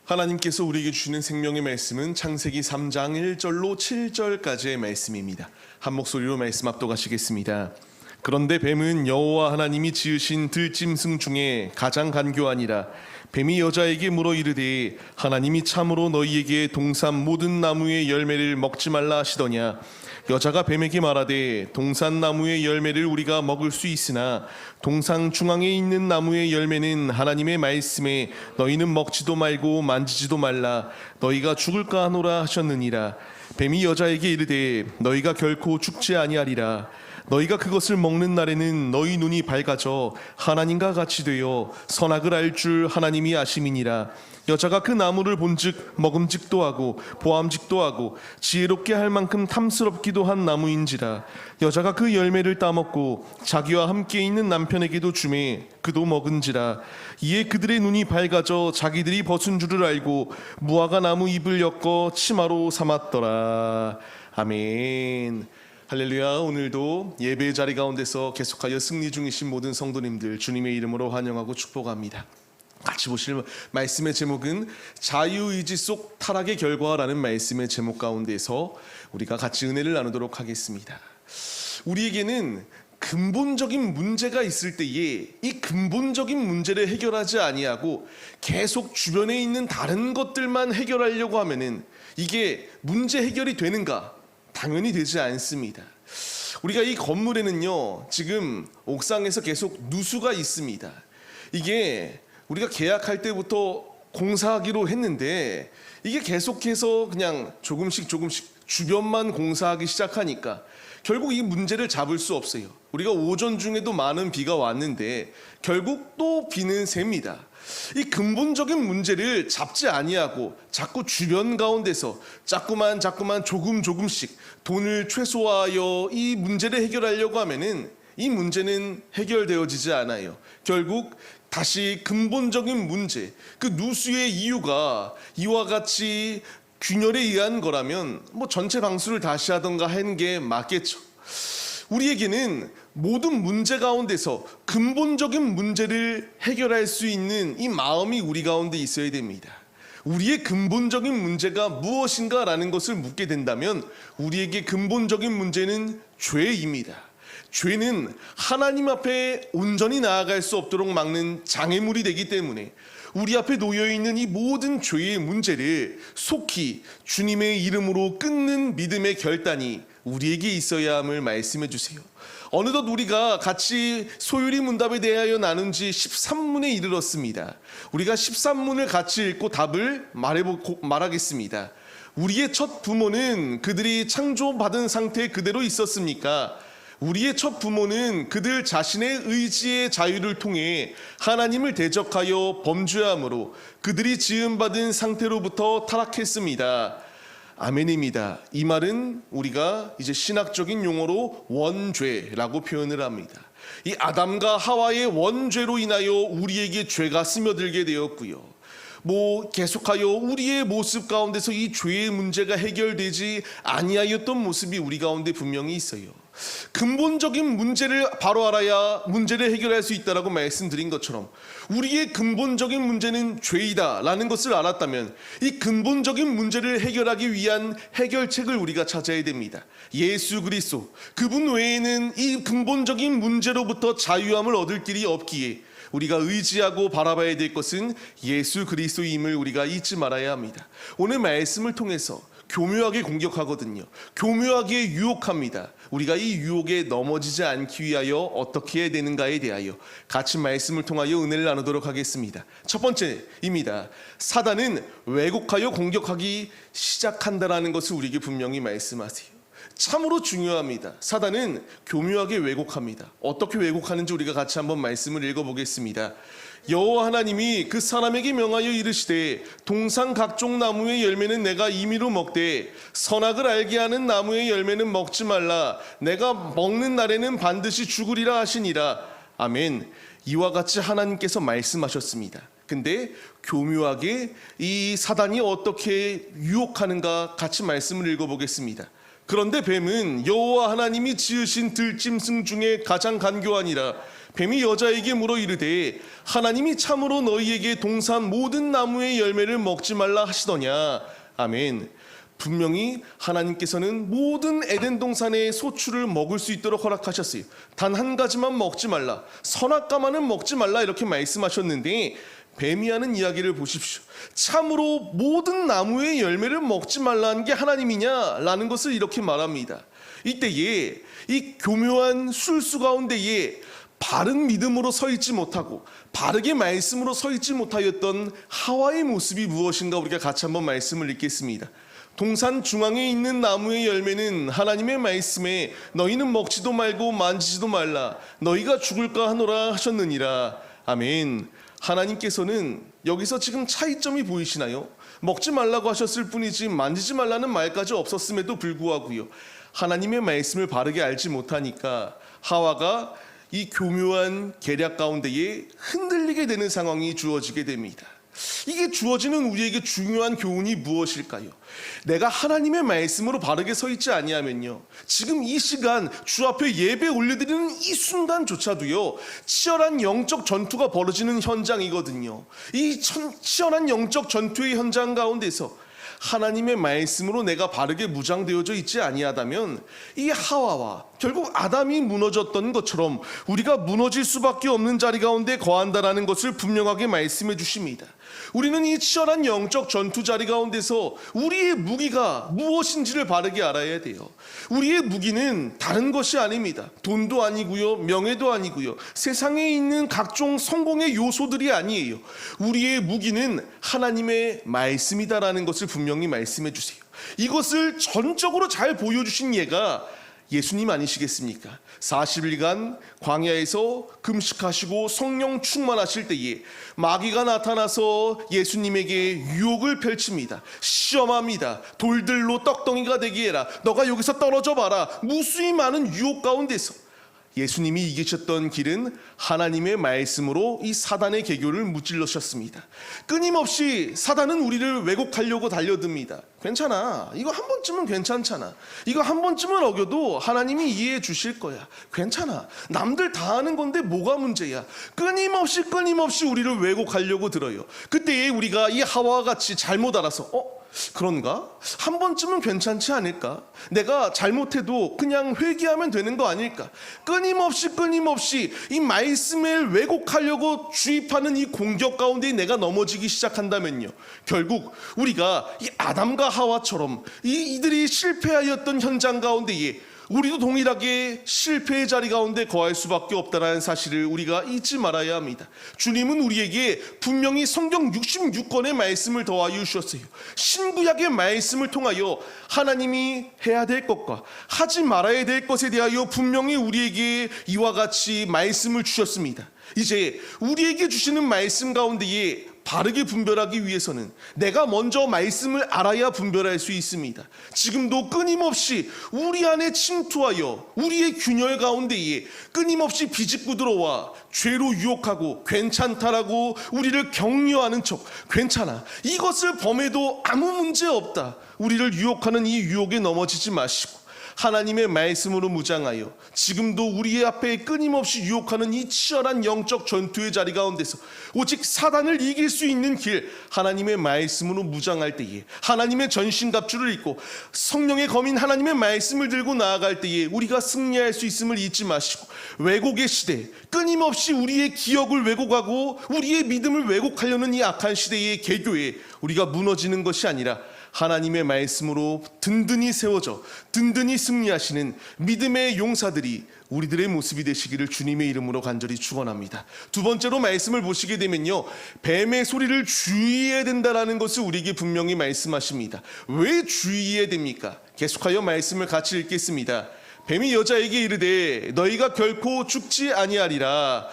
하나님께서 우리에게 주시는 생명의 말씀은 창세기 3장 1절로 7절까지의 말씀입니다. 한 목소리로 말씀 압도하시겠습니다. 그런데 뱀은 여호와 하나님이 지으신 들짐승 중에 가장 간교하니라. 뱀이 여자에게 물어 이르되 하나님이 참으로 너희에게 동산 모든 나무의 열매를 먹지 말라 하시더냐. 여자가 뱀에게 말하되 동산 나무의 열매를 우리가 먹을 수 있으나 동산 중앙에 있는 나무의 열매는 하나님의 말씀에 너희는 먹지도 말고 만지지도 말라 너희가 죽을까 하노라 하셨느니라. 뱀이 여자에게 이르되 너희가 결코 죽지 아니하리라. 너희가 그것을 먹는 날에는 너희 눈이 밝아져 하나님과 같이 되어 선악을 알 줄 하나님이 아심이니라. 여자가 그 나무를 본즉 먹음직도 하고 보암직도 하고 지혜롭게 할 만큼 탐스럽기도 한 나무인지라. 여자가 그 열매를 따먹고 자기와 함께 있는 남편에게도 주매 그도 먹은지라. 이에 그들의 눈이 밝아져 자기들이 벗은 줄을 알고 무화과 나무 잎을 엮어 치마로 삼았더라. 아멘. 할렐루야. 오늘도 예배 자리 가운데서 계속하여 승리 중이신 모든 성도님들 주님의 이름으로 환영하고 축복합니다. 같이 보실 말씀의 제목은 자유의지 속 타락의 결과라는 말씀의 제목 가운데서 우리가 같이 은혜를 나누도록 하겠습니다. 우리에게는 근본적인 문제가 있을 때에 이 근본적인 문제를 해결하지 아니하고 계속 주변에 있는 다른 것들만 해결하려고 하면은 이게 문제 해결이 되는가? 당연히 되지 않습니다. 우리가 이 건물에는요, 지금 옥상에서 계속 누수가 있습니다. 이게 우리가 계약할 때부터 공사하기로 했는데 이게 계속해서 그냥 조금씩 주변만 공사하기 시작하니까 결국 이 문제를 잡을 수 없어요. 우리가 오전 중에도 많은 비가 왔는데 결국 또 비는 셉니다. 이 근본적인 문제를 잡지 아니하고 자꾸 주변 가운데서 자꾸만 조금씩 돈을 최소화하여 이 문제를 해결하려고 하면은 이 문제는 해결되어지지 않아요. 결국 다시 근본적인 문제, 그 누수의 이유가 이와 같이 균열에 의한 거라면 뭐 전체 방수를 다시 하던가 하는 게 맞겠죠. 우리에게는 모든 문제 가운데서 근본적인 문제를 해결할 수 있는 이 마음이 우리 가운데 있어야 됩니다. 우리의 근본적인 문제가 무엇인가라는 것을 묻게 된다면 우리에게 근본적인 문제는 죄입니다. 죄는 하나님 앞에 온전히 나아갈 수 없도록 막는 장애물이 되기 때문에 우리 앞에 놓여있는 이 모든 죄의 문제를 속히 주님의 이름으로 끊는 믿음의 결단이 우리에게 있어야 함을 말씀해 주세요. 어느덧 우리가 같이 소유리 문답에 대하여 나눈 지 13문에 이르렀습니다. 우리가 13문을 같이 읽고 답을 말하겠습니다. 우리의 첫 부모는 그들이 창조받은 상태 그대로 있었습니까? 우리의 첫 부모는 그들 자신의 의지의 자유를 통해 하나님을 대적하여 범죄함으로 그들이 지음받은 상태로부터 타락했습니다. 아멘입니다. 이 말은 우리가 이제 신학적인 용어로 원죄라고 표현을 합니다. 이 아담과 하와의 원죄로 인하여 우리에게 죄가 스며들게 되었고요. 계속하여 우리의 모습 가운데서 이 죄의 문제가 해결되지 아니하였던 모습이 우리 가운데 분명히 있어요. 근본적인 문제를 바로 알아야 문제를 해결할 수 있다라고 말씀드린 것처럼 우리의 근본적인 문제는 죄이다 라는 것을 알았다면 이 근본적인 문제를 해결하기 위한 해결책을 우리가 찾아야 됩니다. 예수 그리스도, 그분 외에는 이 근본적인 문제로부터 자유함을 얻을 길이 없기에 우리가 의지하고 바라봐야 될 것은 예수 그리스도임을 우리가 잊지 말아야 합니다. 오늘 말씀을 통해서 교묘하게 공격하거든요. 교묘하게 유혹합니다. 우리가 이 유혹에 넘어지지 않기 위하여 어떻게 해야 되는가에 대하여 같이 말씀을 통하여 은혜를 나누도록 하겠습니다. 첫 번째입니다. 사단은 왜곡하여 공격하기 시작한다라는 것을 우리에게 분명히 말씀하세요. 참으로 중요합니다. 사단은 교묘하게 왜곡합니다. 어떻게 왜곡하는지 우리가 같이 한번 말씀을 읽어보겠습니다. 여호와 하나님이 그 사람에게 명하여 이르시되 동산 각종 나무의 열매는 내가 임의로 먹되 선악을 알게 하는 나무의 열매는 먹지 말라. 내가 먹는 날에는 반드시 죽으리라 하시니라. 아멘. 이와 같이 하나님께서 말씀하셨습니다. 근데 교묘하게 이 사단이 어떻게 유혹하는가 같이 말씀을 읽어보겠습니다. 그런데 뱀은 여호와 하나님이 지으신 들짐승 중에 가장 간교하니라. 뱀이 여자에게 물어 이르되 하나님이 참으로 너희에게 동산 모든 나무의 열매를 먹지 말라 하시더냐. 아멘. 분명히 하나님께서는 모든 에덴 동산의 소출을 먹을 수 있도록 허락하셨어요. 단 한 가지만 먹지 말라, 선악과만은 먹지 말라 이렇게 말씀하셨는데, 뱀이 하는 이야기를 보십시오. 참으로 모든 나무의 열매를 먹지 말라는 게 하나님이냐라는 것을 이렇게 말합니다. 이때에 이 교묘한 술수 가운데에 바른 믿음으로 서 있지 못하고 바르게 말씀으로 서 있지 못하였던 하와의 모습이 무엇인가 우리가 같이 한번 말씀을 읽겠습니다. 동산 중앙에 있는 나무의 열매는 하나님의 말씀에 너희는 먹지도 말고 만지지도 말라 너희가 죽을까 하노라 하셨느니라. 아멘. 하나님께서는 여기서 지금 차이점이 보이시나요? 먹지 말라고 하셨을 뿐이지 만지지 말라는 말까지 없었음에도 불구하고요, 하나님의 말씀을 바르게 알지 못하니까 하와가 이 교묘한 계략 가운데에 흔들리게 되는 상황이 주어지게 됩니다. 이게 주어지는 우리에게 중요한 교훈이 무엇일까요? 내가 하나님의 말씀으로 바르게 서 있지 아니하면요, 지금 이 시간 주 앞에 예배 올려드리는 이 순간조차도요, 치열한 영적 전투가 벌어지는 현장이거든요. 이 치열한 영적 전투의 현장 가운데서 하나님의 말씀으로 내가 바르게 무장되어져 있지 아니하다면 이 하와와 결국 아담이 무너졌던 것처럼 우리가 무너질 수밖에 없는 자리 가운데 거한다라는 것을 분명하게 말씀해 주십니다. 우리는 이 치열한 영적 전투 자리 가운데서 우리의 무기가 무엇인지를 바르게 알아야 돼요. 우리의 무기는 다른 것이 아닙니다. 돈도 아니고요, 명예도 아니고요, 세상에 있는 각종 성공의 요소들이 아니에요. 우리의 무기는 하나님의 말씀이다라는 것을 분명히 말씀해 주세요. 이것을 전적으로 잘 보여주신 예가 예수님 아니시겠습니까? 40일간 광야에서 금식하시고 성령 충만하실 때에 마귀가 나타나서 예수님에게 유혹을 펼칩니다. 시험합니다. 돌들로 떡덩이가 되게 해라. 너가 여기서 떨어져 봐라. 무수히 많은 유혹 가운데서 예수님이 이기셨던 길은 하나님의 말씀으로 이 사단의 계교를 무찔러셨습니다. 끊임없이 사단은 우리를 왜곡하려고 달려듭니다. 괜찮아, 이거 한 번쯤은 괜찮잖아, 이거 한 번쯤은 어겨도 하나님이 이해해 주실 거야, 괜찮아, 남들 다 하는 건데 뭐가 문제야. 끊임없이 우리를 왜곡하려고 들어요. 그때에 우리가 이 하와와 같이 잘못 알아서 그런가? 한 번쯤은 괜찮지 않을까? 내가 잘못해도 그냥 회개하면 되는 거 아닐까? 끊임없이 이 말씀을 왜곡하려고 주입하는 이 공격 가운데 내가 넘어지기 시작한다면요, 결국 우리가 이 아담과 하와처럼 이들이 실패하였던 현장 가운데에 우리도 동일하게 실패의 자리 가운데 거할 수밖에 없다는 사실을 우리가 잊지 말아야 합니다. 주님은 우리에게 분명히 성경 66권의 말씀을 더하여 주셨어요. 신구약의 말씀을 통하여 하나님이 해야 될 것과 하지 말아야 될 것에 대하여 분명히 우리에게 이와 같이 말씀을 주셨습니다. 이제 우리에게 주시는 말씀 가운데에 바르게 분별하기 위해서는 내가 먼저 말씀을 알아야 분별할 수 있습니다. 지금도 끊임없이 우리 안에 침투하여 우리의 균열 가운데에 끊임없이 비집고 들어와 죄로 유혹하고 괜찮다라고 우리를 격려하는 척, 괜찮아, 이것을 범해도 아무 문제 없다, 우리를 유혹하는 이 유혹에 넘어지지 마시고 하나님의 말씀으로 무장하여 지금도 우리의 앞에 끊임없이 유혹하는 이 치열한 영적 전투의 자리 가운데서 오직 사단을 이길 수 있는 길, 하나님의 말씀으로 무장할 때에 하나님의 전신갑주를 입고 성령의 검인 하나님의 말씀을 들고 나아갈 때에 우리가 승리할 수 있음을 잊지 마시고, 왜곡의 시대, 끊임없이 우리의 기억을 왜곡하고 우리의 믿음을 왜곡하려는 이 악한 시대의 계교에 우리가 무너지는 것이 아니라 하나님의 말씀으로 든든히 세워져 든든히 승리하시는 믿음의 용사들이 우리들의 모습이 되시기를 주님의 이름으로 간절히 축원합니다. 두 번째로 말씀을 보시게 되면요, 뱀의 소리를 주의해야 된다는 것을 우리에게 분명히 말씀하십니다. 왜 주의해야 됩니까? 계속하여 말씀을 같이 읽겠습니다. 뱀이 여자에게 이르되 너희가 결코 죽지 아니하리라.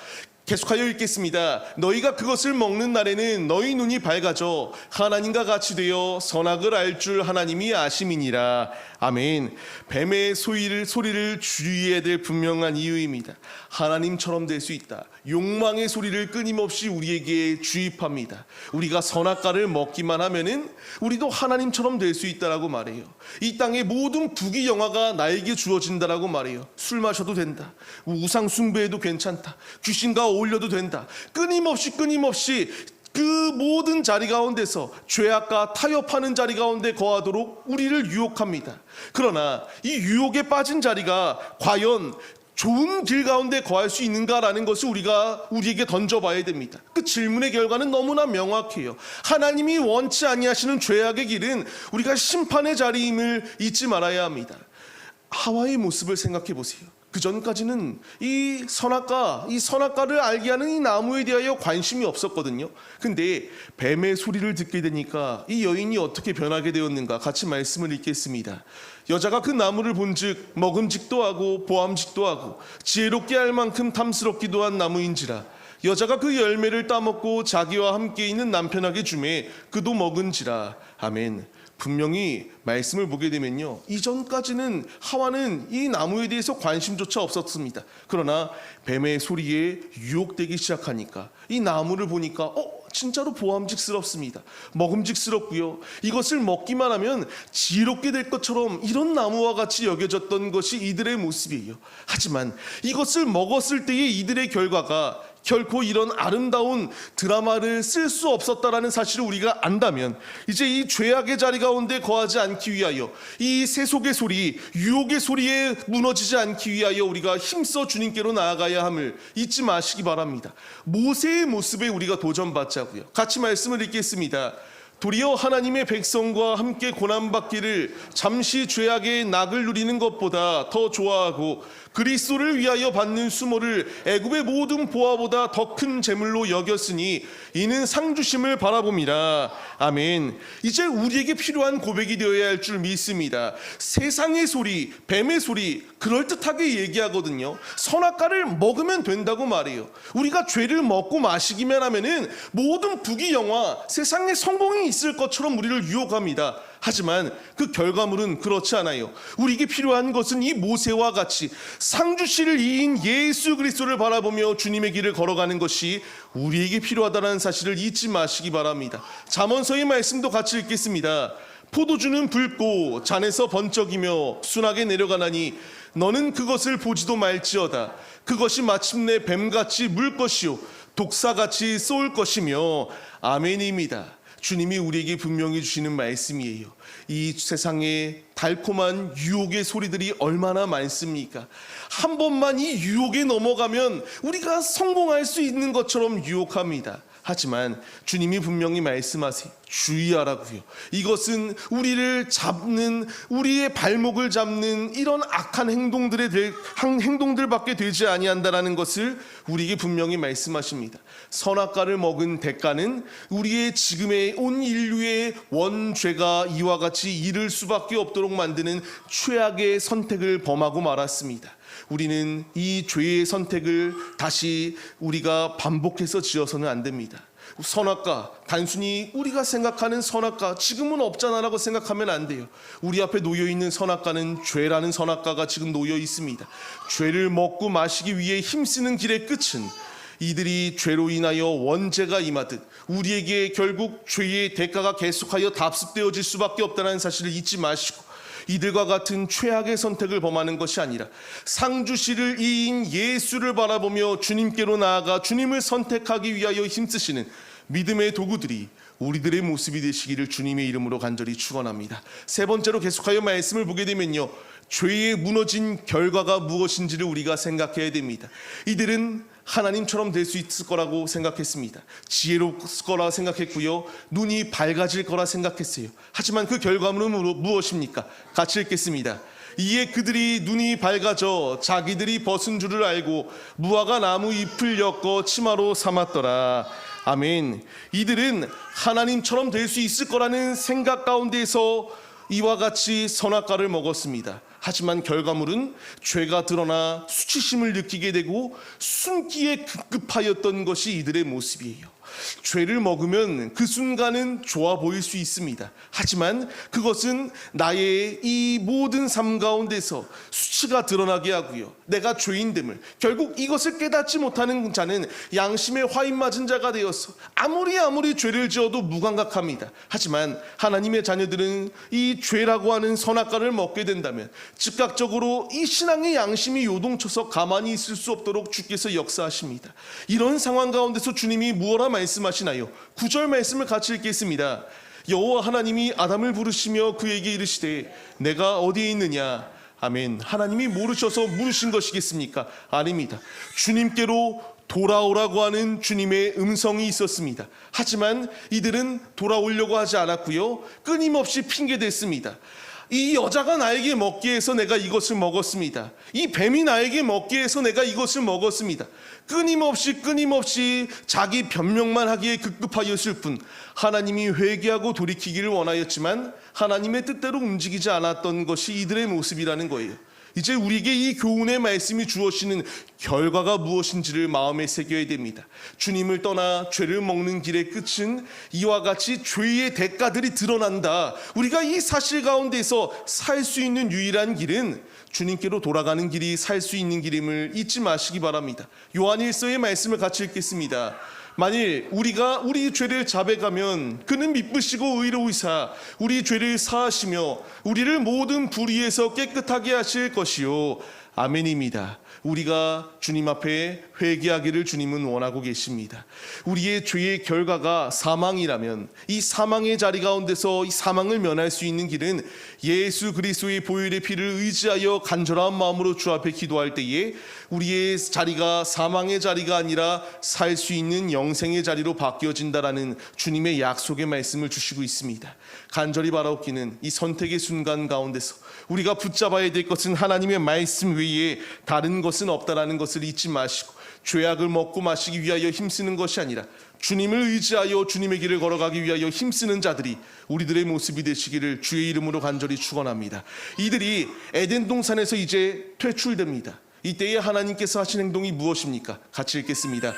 계속하여 읽겠습니다. 너희가 그것을 먹는 날에는 너희 눈이 밝아져 하나님과 같이 되어 선악을 알 줄 하나님이 아심이니라. 아멘. 뱀의 소리를 주의해야 될 분명한 이유입니다. 하나님처럼 될 수 있다. 욕망의 소리를 끊임없이 우리에게 주입합니다. 우리가 선악과를 먹기만 하면은 우리도 하나님처럼 될 수 있다라고 말해요. 이 땅의 모든 부귀영화가 나에게 주어진다라고 말해요. 술 마셔도 된다. 우상 숭배해도 괜찮다. 귀신과 어울려도 된다. 끊임없이 그 모든 자리 가운데서 죄악과 타협하는 자리 가운데 거하도록 우리를 유혹합니다. 그러나 이 유혹에 빠진 자리가 과연 좋은 길 가운데 거할 수 있는가라는 것을 우리에게 던져봐야 됩니다. 그 질문의 결과는 너무나 명확해요. 하나님이 원치 아니하시는 죄악의 길은 우리가 심판의 자리임을 잊지 말아야 합니다. 하와의 모습을 생각해 보세요. 그 전까지는 이 선악과를 알게 하는 이 나무에 대하여 관심이 없었거든요. 근데 뱀의 소리를 듣게 되니까 이 여인이 어떻게 변하게 되었는가, 같이 말씀을 읽겠습니다. 여자가 그 나무를 본즉 먹음직도 하고 보암직도 하고 지혜롭게 할 만큼 탐스럽기도 한 나무인지라. 여자가 그 열매를 따먹고 자기와 함께 있는 남편에게 주매 그도 먹은지라. 아멘. 분명히 말씀을 보게 되면요, 이전까지는 하와는 이 나무에 대해서 관심조차 없었습니다. 그러나 뱀의 소리에 유혹되기 시작하니까 이 나무를 보니까 진짜로 보암직스럽습니다. 먹음직스럽고요, 이것을 먹기만 하면 지혜롭게 될 것처럼 이런 나무와 같이 여겨졌던 것이 이들의 모습이에요. 하지만 이것을 먹었을 때의 이들의 결과가 결코 이런 아름다운 드라마를 쓸 수 없었다라는 사실을 우리가 안다면, 이제 이 죄악의 자리 가운데 거하지 않기 위하여, 이 세속의 소리, 유혹의 소리에 무너지지 않기 위하여 우리가 힘써 주님께로 나아가야 함을 잊지 마시기 바랍니다. 모세의 모습에 우리가 도전받자고요. 같이 말씀을 읽겠습니다. 도리어 하나님의 백성과 함께 고난받기를 잠시 죄악의 낙을 누리는 것보다 더 좋아하고 그리스도를 위하여 받는 수모를 애굽의 모든 보화보다 더 큰 재물로 여겼으니 이는 상 주심을 바라봅니다. 아멘. 이제 우리에게 필요한 고백이 되어야 할 줄 믿습니다. 세상의 소리, 뱀의 소리 그럴듯하게 얘기하거든요. 선악과를 먹으면 된다고 말해요. 우리가 죄를 먹고 마시기만 하면은 모든 부귀영화, 세상에 성공이 있을 것처럼 우리를 유혹합니다. 하지만 그 결과물은 그렇지 않아요. 우리에게 필요한 것은 이 모세와 같이 상주시를 이인 예수 그리스도를 바라보며 주님의 길을 걸어가는 것이 우리에게 필요하다는 사실을 잊지 마시기 바랍니다. 잠언서의 말씀도 같이 읽겠습니다. 포도주는 붉고 잔에서 번쩍이며 순하게 내려가나니 너는 그것을 보지도 말지어다. 그것이 마침내 뱀같이 물 것이요 독사같이 쏠 것이며. 아멘입니다. 주님이 우리에게 분명히 주시는 말씀이에요. 이 세상에 달콤한 유혹의 소리들이 얼마나 많습니까? 한 번만 이 유혹에 넘어가면 우리가 성공할 수 있는 것처럼 유혹합니다. 하지만 주님이 분명히 말씀하세요. 주의하라고요. 이것은 우리를 잡는, 우리의 발목을 잡는 이런 악한 행동들밖에 되지 아니한다라는 것을 우리에게 분명히 말씀하십니다. 선악과를 먹은 대가는 우리의 지금의 온 인류의 원죄가 이와 같이 이를 수밖에 없도록 만드는 최악의 선택을 범하고 말았습니다. 우리는 이 죄의 선택을 다시 우리가 반복해서 지어서는 안 됩니다. 선악과, 단순히 우리가 생각하는 선악과 지금은 없잖아라고 생각하면 안 돼요. 우리 앞에 놓여있는 선악과는 죄라는 선악과가 지금 놓여 있습니다. 죄를 먹고 마시기 위해 힘쓰는 길의 끝은 이들이 죄로 인하여 원죄가 임하듯 우리에게 결국 죄의 대가가 계속하여 답습되어질 수밖에 없다는 사실을 잊지 마시고, 이들과 같은 최악의 선택을 범하는 것이 아니라 상주시를 이인 예수를 바라보며 주님께로 나아가 주님을 선택하기 위하여 힘쓰시는 믿음의 도구들이 우리들의 모습이 되시기를 주님의 이름으로 간절히 축원합니다. 세 번째로 계속하여 말씀을 보게 되면요, 죄에 무너진 결과가 무엇인지를 우리가 생각해야 됩니다. 이들은 하나님처럼 될 수 있을 거라고 생각했습니다. 지혜로울 거라 생각했고요, 눈이 밝아질 거라 생각했어요. 하지만 그 결과물은 무엇입니까? 같이 읽겠습니다. 이에 그들이 눈이 밝아져 자기들이 벗은 줄을 알고 무화과 나무 잎을 엮어 치마로 삼았더라. 아멘. 이들은 하나님처럼 될 수 있을 거라는 생각 가운데서 이와 같이 선악과를 먹었습니다. 하지만 결과물은 죄가 드러나 수치심을 느끼게 되고 숨기에 급급하였던 것이 이들의 모습이에요. 죄를 먹으면 그 순간은 좋아 보일 수 있습니다. 하지만 그것은 나의 이 모든 삶 가운데서 수치가 드러나게 하고요, 내가 죄인됨을, 결국 이것을 깨닫지 못하는 자는 양심에 화인 맞은 자가 되어서 아무리 죄를 지어도 무감각합니다. 하지만 하나님의 자녀들은 이 죄라고 하는 선악과를 먹게 된다면 즉각적으로 이 신앙의 양심이 요동쳐서 가만히 있을 수 없도록 주께서 역사하십니다. 이런 상황 가운데서 주님이 무엇라 말씀하시나요? 9절 말씀을 같이 읽겠습니다. 여호와 하나님이 아담을 부르시며 그에게 이르시되 내가 어디에 있느냐? 아멘. 하나님이 모르셔서 물으신 것이겠습니까? 아닙니다. 주님께로 돌아오라고 하는 주님의 음성이 있었습니다. 하지만 이들은 돌아오려고 하지 않았고요, 끊임없이 핑계댔습니다. 이 여자가 나에게 먹게 해서 내가 이것을 먹었습니다. 이 뱀이 나에게 먹게 해서 내가 이것을 먹었습니다. 끊임없이 자기 변명만 하기에 급급하였을 뿐 하나님이 회개하고 돌이키기를 원하였지만 하나님의 뜻대로 움직이지 않았던 것이 이들의 모습이라는 거예요. 이제 우리에게 이 교훈의 말씀이 주어지는 결과가 무엇인지를 마음에 새겨야 됩니다. 주님을 떠나 죄를 먹는 길의 끝은 이와 같이 죄의 대가들이 드러난다. 우리가 이 사실 가운데서 살 수 있는 유일한 길은 주님께로 돌아가는 길이 살 수 있는 길임을 잊지 마시기 바랍니다. 요한일서의 말씀을 같이 읽겠습니다. 만일 우리가 우리 죄를 자백하면 그는 미쁘시고 의로우사 우리 죄를 사하시며 우리를 모든 불의에서 깨끗하게 하실 것이요 아멘입니다. 우리가 주님 앞에 회개하기를 주님은 원하고 계십니다. 우리의 죄의 결과가 사망이라면 이 사망의 자리 가운데서 이 사망을 면할 수 있는 길은 예수 그리스도의 보혈의 피를 의지하여 간절한 마음으로 주 앞에 기도할 때에 우리의 자리가 사망의 자리가 아니라 살 수 있는 영생의 자리로 바뀌어진다라는 주님의 약속의 말씀을 주시고 있습니다. 간절히 바라옵기는 이 선택의 순간 가운데서 우리가 붙잡아야 될 것은 하나님의 말씀 외에 다른 것은 없다라는 것을 잊지 마시고 죄악을 먹고 마시기 위하여 힘쓰는 것이 아니라 주님을 의지하여 주님의 길을 걸어가기 위하여 힘쓰는 자들이 우리들의 모습이 되시기를 주의 이름으로 간절히 축원합니다. 이들이 에덴 동산에서 이제 퇴출됩니다. 이때에 하나님께서 하신 행동이 무엇입니까? 같이 읽겠습니다.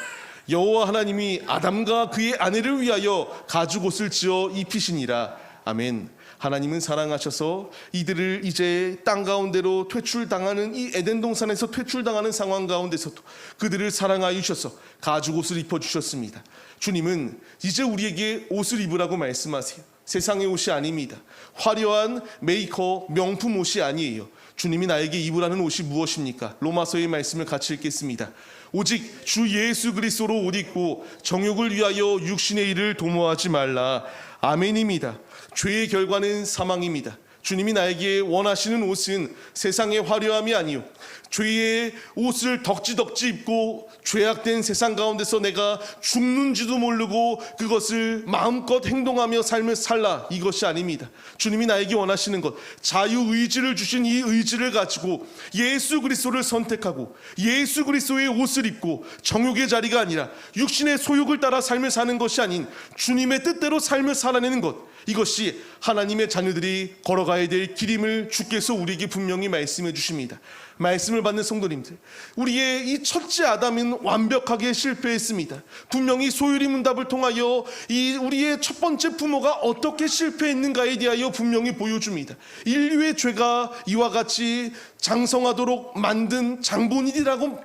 여호와 하나님이 아담과 그의 아내를 위하여 가죽옷을 지어 입히시니라. 아멘. 하나님은 사랑하셔서 이들을 이제 땅 가운데로 퇴출당하는 이 에덴 동산에서 퇴출당하는 상황 가운데서도 그들을 사랑하여 주셔서 가죽옷을 입혀주셨습니다. 주님은 이제 우리에게 옷을 입으라고 말씀하세요. 세상의 옷이 아닙니다. 화려한 메이커 명품 옷이 아니에요. 주님이 나에게 입으라는 옷이 무엇입니까? 로마서의 말씀을 같이 읽겠습니다. 오직 주 예수 그리스도로 옷 입고 정욕을 위하여 육신의 일을 도모하지 말라. 아멘입니다. 죄의 결과는 사망입니다. 주님이 나에게 원하시는 옷은 세상의 화려함이 아니요 죄의 옷을 덕지덕지 입고 죄악된 세상 가운데서 내가 죽는지도 모르고 그것을 마음껏 행동하며 삶을 살라, 이것이 아닙니다. 주님이 나에게 원하시는 것, 자유의지를 주신 이 의지를 가지고 예수 그리스도를 선택하고 예수 그리스도의 옷을 입고 정욕의 자리가 아니라 육신의 소욕을 따라 삶을 사는 것이 아닌 주님의 뜻대로 삶을 살아내는 것, 이것이 하나님의 자녀들이 걸어가야 될 길임을 주께서 우리에게 분명히 말씀해 주십니다. 말씀을 받는 성도님들, 우리의 이 첫째 아담은 완벽하게 실패했습니다. 분명히 소유리 문답을 통하여 이 우리의 첫 번째 부모가 어떻게 실패했는가에 대하여 분명히 보여줍니다. 인류의 죄가 이와 같이 장성하도록 만든 장본인이라고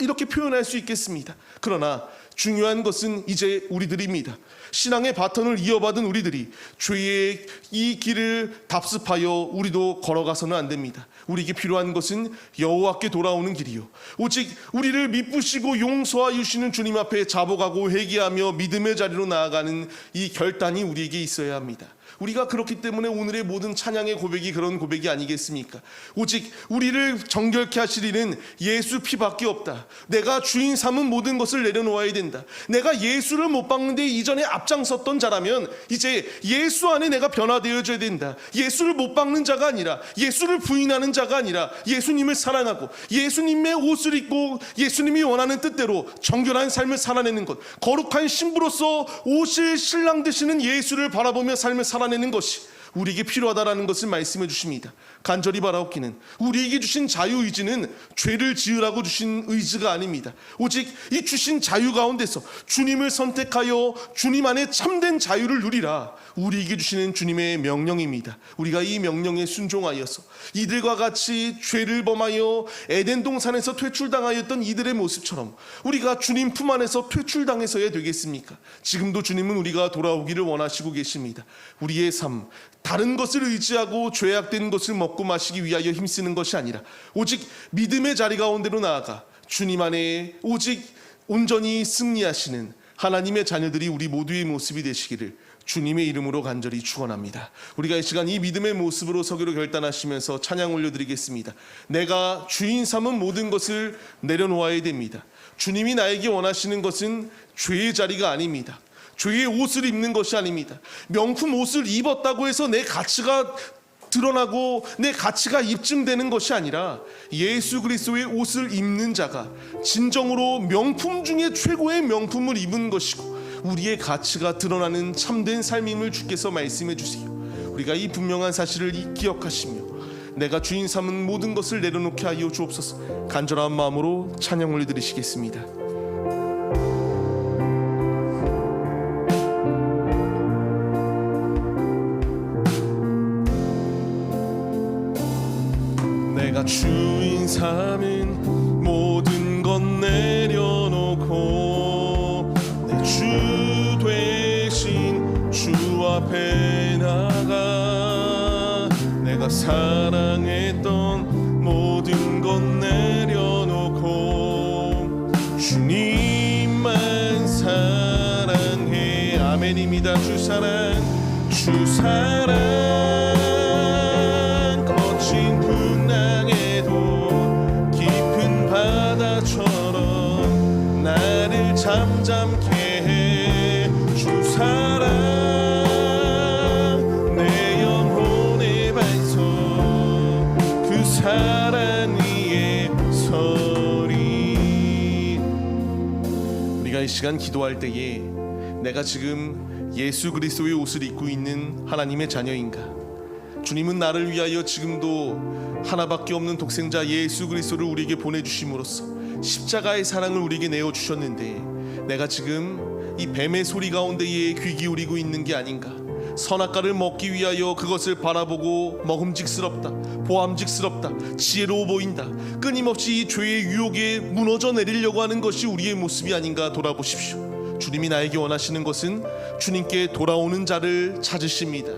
이렇게 표현할 수 있겠습니다. 그러나 중요한 것은 이제 우리들입니다. 신앙의 바톤을 이어받은 우리들이 죄의 이 길을 답습하여 우리도 걸어가서는 안 됩니다. 우리에게 필요한 것은 여호와께 돌아오는 길이요 오직 우리를 미쁘시고 용서하여 주시는 주님 앞에 자복하고 회개하며 믿음의 자리로 나아가는 이 결단이 우리에게 있어야 합니다. 우리가 그렇기 때문에 오늘의 모든 찬양의 고백이 그런 고백이 아니겠습니까? 오직 우리를 정결케 하실 이는 예수 피밖에 없다. 내가 주인 삼은 모든 것을 내려놓아야 된다. 내가 예수를 못 박는데 이전에 앞장섰던 자라면 이제 예수 안에 내가 변화되어져야 된다. 예수를 못 박는 자가 아니라, 예수를 부인하는 자가 아니라 예수님을 사랑하고 예수님의 옷을 입고 예수님이 원하는 뜻대로 정결한 삶을 살아내는 것, 거룩한 신부로서 오실 신랑 되시는 예수를 바라보며 삶을 살아내는 것이 우리에게 필요하다라는 것을 말씀해 주십니다. 간절히 바라옵기는 우리에게 주신 자유의지는 죄를 지으라고 주신 의지가 아닙니다. 오직 이 주신 자유 가운데서 주님을 선택하여 주님 안에 참된 자유를 누리라, 우리에게 주시는 주님의 명령입니다. 우리가 이 명령에 순종하여서 이들과 같이 죄를 범하여 에덴 동산에서 퇴출당하였던 이들의 모습처럼 우리가 주님 품 안에서 퇴출당해서야 되겠습니까? 지금도 주님은 우리가 돌아오기를 원하시고 계십니다. 우리의 삶, 다른 것을 의지하고 죄악된 것을 먹고 마시기 위하여 힘쓰는 것이 아니라 오직 믿음의 자리 가운데로 나아가 주님 안에 오직 온전히 승리하시는 하나님의 자녀들이 우리 모두의 모습이 되시기를 주님의 이름으로 간절히 축원합니다. 우리가 이 시간 이 믿음의 모습으로 서기로 결단하시면서 찬양 올려드리겠습니다. 내가 주인 삼은 모든 것을 내려놓아야 됩니다. 주님이 나에게 원하시는 것은 죄의 자리가 아닙니다. 죄의 옷을 입는 것이 아닙니다. 명품 옷을 입었다고 해서 내 가치가 드러나고 내 가치가 입증되는 것이 아니라 예수 그리스도의 옷을 입는 자가 진정으로 명품 중에 최고의 명품을 입은 것이고 우리의 가치가 드러나는 참된 삶임을 주께서 말씀해 주세요. 우리가 이 분명한 사실을 기억하시며 내가 주인 삼은 모든 것을 내려놓게 하여 주옵소서. 간절한 마음으로 찬양 올려드리시겠습니다. 내가 주인 삼은 모든 것 내려놓고 내 주 되신 주 앞에 나가 내가 사랑했던 모든 것 내려놓고 주님만 사랑해. 아멘입니다. 주 사랑, 주 사랑 거친 풍랑에도 깊은 바다처럼 나를 잠잠케 해. 주 사랑 내 영혼의 반석 그 사랑 위에 서리. 우리가 이 시간 기도할 때에 내가 지금 예수 그리스도의 옷을 입고 있는 하나님의 자녀인가? 주님은 나를 위하여 지금도 하나밖에 없는 독생자 예수 그리스도를 우리에게 보내주심으로써 십자가의 사랑을 우리에게 내어주셨는데 내가 지금 이 뱀의 소리 가운데에 귀 기울이고 있는 게 아닌가? 선악과를 먹기 위하여 그것을 바라보고 먹음직스럽다, 보암직스럽다, 지혜로워 보인다, 끊임없이 이 죄의 유혹에 무너져 내리려고 하는 것이 우리의 모습이 아닌가 돌아보십시오. 주님이 나에게 원하시는 것은 주님께 돌아오는 자를 찾으십니다.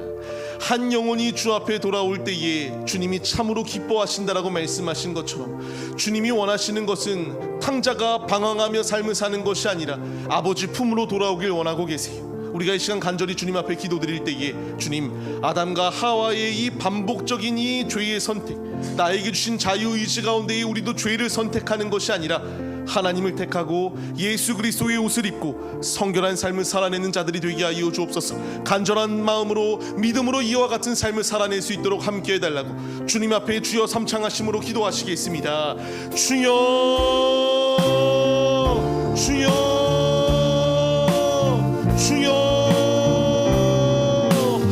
한 영혼이 주 앞에 돌아올 때에 주님이 참으로 기뻐하신다라고 말씀하신 것처럼 주님이 원하시는 것은 탕자가 방황하며 삶을 사는 것이 아니라 아버지 품으로 돌아오길 원하고 계세요. 우리가 이 시간 간절히 주님 앞에 기도드릴 때에 주님, 아담과 하와의 이 반복적인 이 죄의 선택, 나에게 주신 자유의지 가운데에 우리도 죄를 선택하는 것이 아니라 하나님을 택하고 예수 그리스도의 옷을 입고 성결한 삶을 살아내는 자들이 되게 하여 주옵소서. 간절한 마음으로 믿음으로 이와 같은 삶을 살아낼 수 있도록 함께 해달라고 주님 앞에 주여 삼창하심으로 기도하시겠습니다. 주여, 주여, 주여.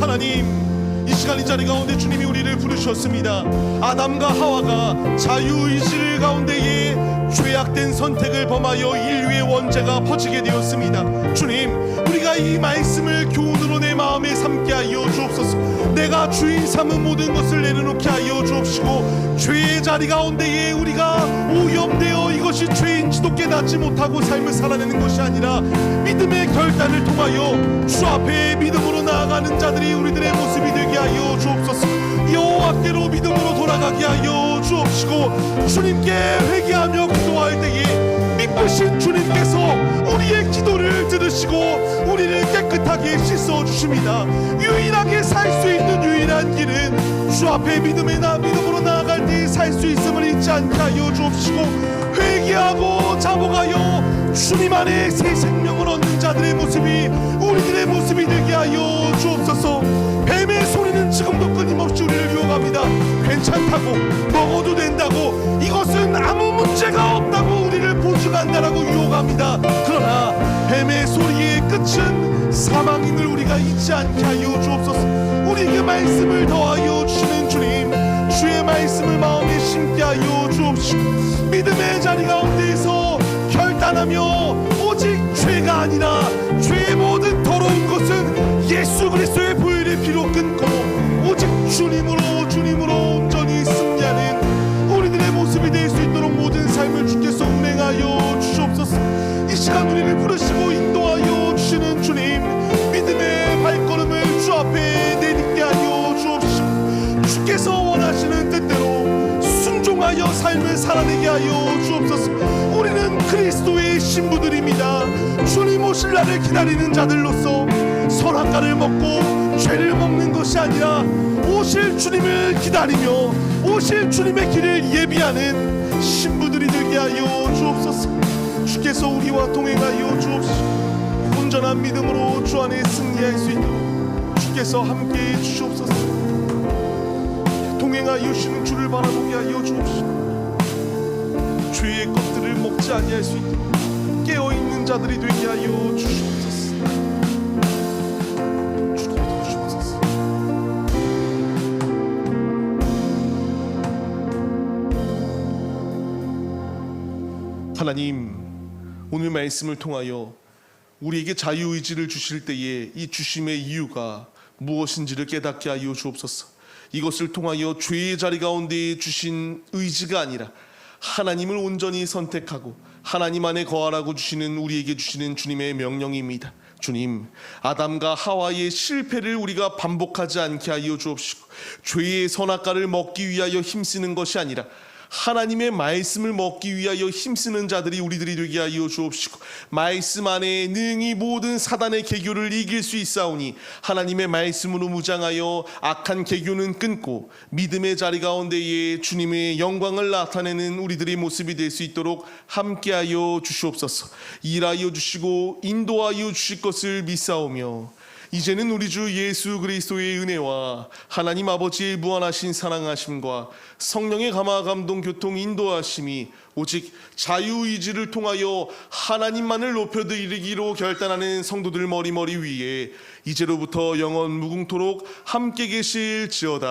하나님, 이 시간 이 자리 가운데 주님이 우리를 부르셨습니다. 아담과 하와가 자유의지를 가운데에 죄악된 선택을 범하여 인류의 원죄가 퍼지게 되었습니다. 주님, 우리가 이 말씀을 교훈으로 내 마음에 삼게 하여 주옵소서. 내가 주인 삼은 모든 것을 내려놓게 하여 주옵시고 죄의 자리 가운데에 우리가 오염되어 이것이 죄인지도 깨닫지 못하고 삶을 살아내는 것이 아니라 믿음의 결단을 통하여 주 앞에 믿음으로 나아가는 자들이 우리들의 모습이 되게 하여 주옵소서. 여호와께로 믿음으로 돌아가게 하여 주옵시고 주님께 회개하며 기도할 때에 믿으신 주님께서 우리의 기도를 들으시고 우리를 깨끗하게 씻어주십니다. 유일하게 살 수 있는 유일한 길은 주 앞에 믿음으로 나아갈 때 살 수 있음을 잊지 않게 하여 주옵시고 회개하고 자복하여 주님 안에 새 생명을 얻는 자들의 모습이 우리들의 모습이 되게 하여 주옵소서. 뱀의 소리는 지금도 끊임없이 우리를 유혹합니다. 괜찮다고, 먹어도 된다고, 이것은 아무 문제가 없다고 우리를 보증한다라고 유혹합니다. 그러나 뱀의 소리의 끝은 사망임을 우리가 잊지 않게 하여 주옵소서. 우리에게 말씀을 더하여 주시는 주님, 주의 말씀을 마음에 심게 하여 주옵시고 믿음의 자리 가운데에서 결단하며 오직 죄가 아니라 죄의 모든 더러운 것은 예수 그리스도의 보혈의 피로 끊고 오직 주님으로 온전히 승리하는 우리들의 모습이 될 수 있도록 모든 삶을 주께서 운행하여 주시옵소서. 이 시간 우리를 부르시고 인도하여 주시는 주님, 믿음의 발걸음을 주 앞에 내딛게 하여 주옵시고 주께서 원하시는 뜻대로 순종하여 삶을 살아내게 하여 주옵소서. 우리는 그리스도의 신부들입니다. 주님 오실 날을 기다리는 자들로서 선악과를 먹고 죄를 먹는 것이 아니라 오실 주님을 기다리며 오실 주님의 길을 예비하는 신부들이 되게 하여 주옵소서. 주께서 우리와 동행하여 주옵시고 온전한 믿음으로 주 안에 승리할 수 있도록 주께서 함께해 주시옵소서. 동행하여 주시는 주를 바라보게 하여 주옵시고 죄의 것들을 먹지 아니할 수 있도록 깨어있는 자들이 되게 하여 주시옵소서. 주님 도우시옵소서. 하나님, 오늘 말씀을 통하여 우리에게 자유의지를 주실 때에 이 주심의 이유가 무엇인지를 깨닫게 하여 주옵소서. 이것을 통하여 죄의 자리 가운데 주신 의지가 아니라 하나님을 온전히 선택하고 하나님 안에 거하라고 주시는 우리에게 주시는 주님의 명령입니다. 주님, 아담과 하와의 실패를 우리가 반복하지 않게 하여 주옵시고 죄의 선악과를 먹기 위하여 힘쓰는 것이 아니라 하나님의 말씀을 먹기 위하여 힘쓰는 자들이 우리들이 되게 하여 주옵시고 말씀 안에 능히 모든 사단의 계교를 이길 수 있사오니 하나님의 말씀으로 무장하여 악한 계교는 끊고 믿음의 자리 가운데에 주님의 영광을 나타내는 우리들의 모습이 될 수 있도록 함께하여 주시옵소서. 일하여 주시고 인도하여 주실 것을 믿사오며 이제는 우리 주 예수 그리스도의 은혜와 하나님 아버지의 무한하신 사랑하심과 성령의 감화 감동 교통 인도하심이 오직 자유의지를 통하여 하나님만을 높여드리기로 결단하는 성도들 머리머리 위에 이제로부터 영원 무궁토록 함께 계실지어다.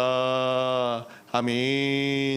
아멘.